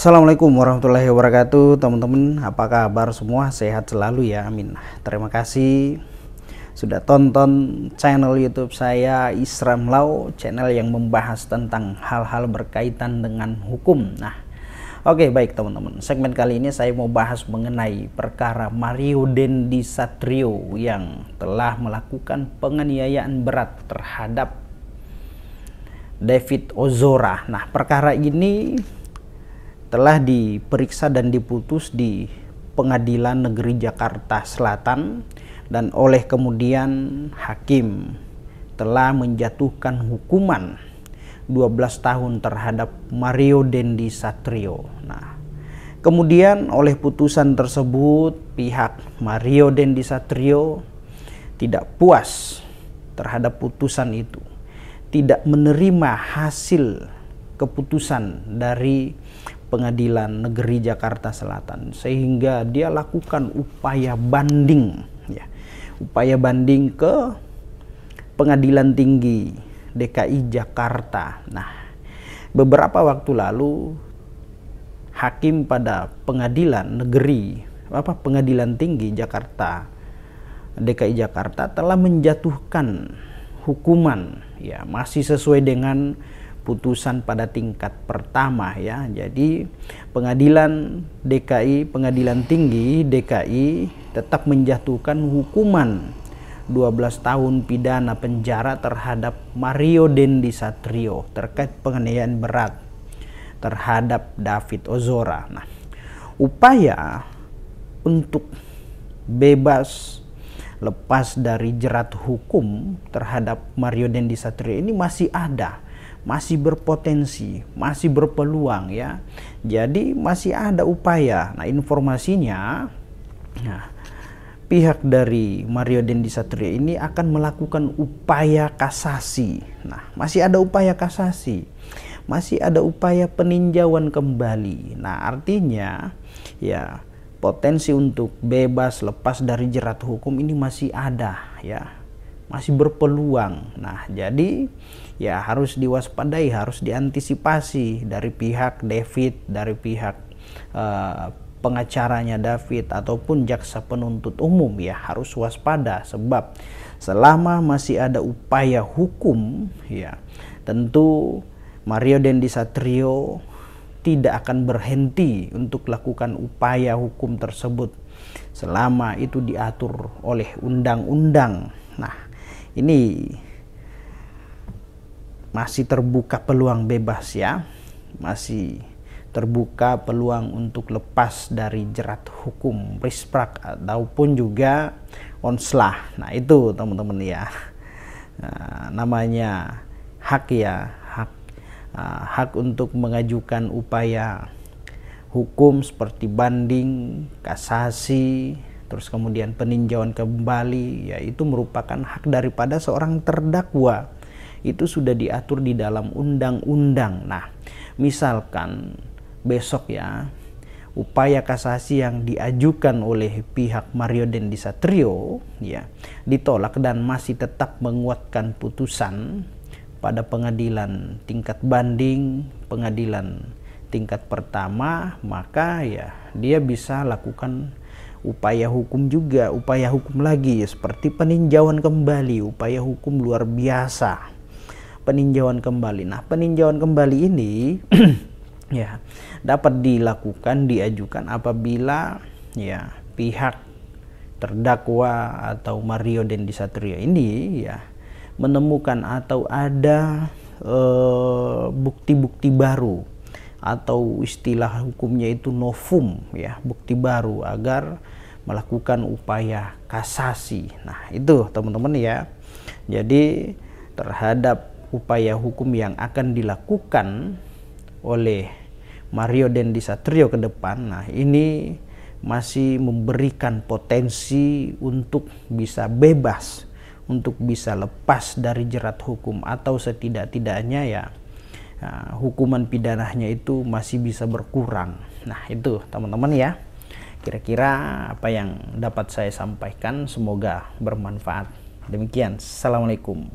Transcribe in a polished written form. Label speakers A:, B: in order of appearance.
A: Assalamualaikum warahmatullahi wabarakatuh, teman-teman. Apa kabar semua? Sehat selalu ya, amin. Terima kasih sudah tonton channel YouTube saya, Isram Law, channel yang membahas tentang hal-hal berkaitan dengan hukum. Nah, oke, baik teman-teman. Segmen kali ini saya mau bahas mengenai perkara Mario Dendi Satrio yang telah melakukan penganiayaan berat terhadap David Ozora. Nah, perkara ini telah diperiksa dan diputus di Pengadilan Negeri Jakarta Selatan, dan oleh kemudian hakim telah menjatuhkan hukuman 12 tahun terhadap Mario Dendi Satrio. Nah, kemudian oleh putusan tersebut pihak Mario Dendi Satrio tidak puas terhadap putusan itu, tidak menerima hasil keputusan dari Pengadilan Negeri Jakarta Selatan, sehingga dia lakukan upaya banding ya, upaya banding ke Pengadilan Tinggi DKI Jakarta. Nah, beberapa waktu lalu hakim pada Pengadilan Tinggi Jakarta DKI Jakarta telah menjatuhkan hukuman ya, masih sesuai dengan putusan pada tingkat pertama ya. Jadi Pengadilan Tinggi DKI tetap menjatuhkan hukuman 12 tahun pidana penjara terhadap Mario Dendi Satrio terkait penganiayaan berat terhadap David Ozora. Nah, upaya untuk bebas lepas dari jerat hukum terhadap Mario Dendi Satrio ini masih ada, masih berpotensi, masih berpeluang ya. Jadi masih ada upaya. Nah, informasinya pihak dari Mario Dendi Satrio ini akan melakukan upaya kasasi. Nah, masih ada upaya kasasi, masih ada upaya peninjauan kembali. Nah, artinya ya, potensi untuk bebas lepas dari jerat hukum ini masih ada ya, masih berpeluang. Nah, jadi ya harus diwaspadai, harus diantisipasi dari pihak David, dari pihak pengacaranya David ataupun jaksa penuntut umum ya, harus waspada, sebab selama masih ada upaya hukum ya, tentu Mario Dendi Satrio tidak akan berhenti untuk lakukan upaya hukum tersebut selama itu diatur oleh undang-undang. Nah, ini masih terbuka peluang bebas ya, masih terbuka peluang untuk lepas dari jerat hukum risprak ataupun juga onslah. Nah, itu teman-teman ya, namanya hak ya, hak untuk mengajukan upaya hukum seperti banding, kasasi, terus kemudian peninjauan kembali ya, itu merupakan hak daripada seorang terdakwa. Itu sudah diatur di dalam undang-undang. Nah, misalkan besok ya, upaya kasasi yang diajukan oleh pihak Mario Dendi Satrio ya ditolak dan masih tetap menguatkan putusan pada pengadilan tingkat banding, pengadilan tingkat pertama, maka ya dia bisa lakukan upaya hukum juga, upaya hukum lagi seperti peninjauan kembali, upaya hukum luar biasa, peninjauan kembali. Nah, peninjauan kembali ini ya dapat diajukan apabila ya pihak terdakwa atau Mario Dendi Satrio ini ya menemukan atau ada bukti-bukti baru, atau istilah hukumnya itu novum ya, bukti baru agar melakukan upaya kasasi. Nah, itu teman-teman ya. Jadi terhadap upaya hukum yang akan dilakukan oleh Mario Dendi Satrio ke depan, nah ini masih memberikan potensi untuk bisa bebas, untuk bisa lepas dari jerat hukum, atau setidak-tidaknya ya hukuman pidananya itu masih bisa berkurang. Nah, itu teman-teman ya, kira-kira apa yang dapat saya sampaikan, semoga bermanfaat. Demikian, assalamualaikum.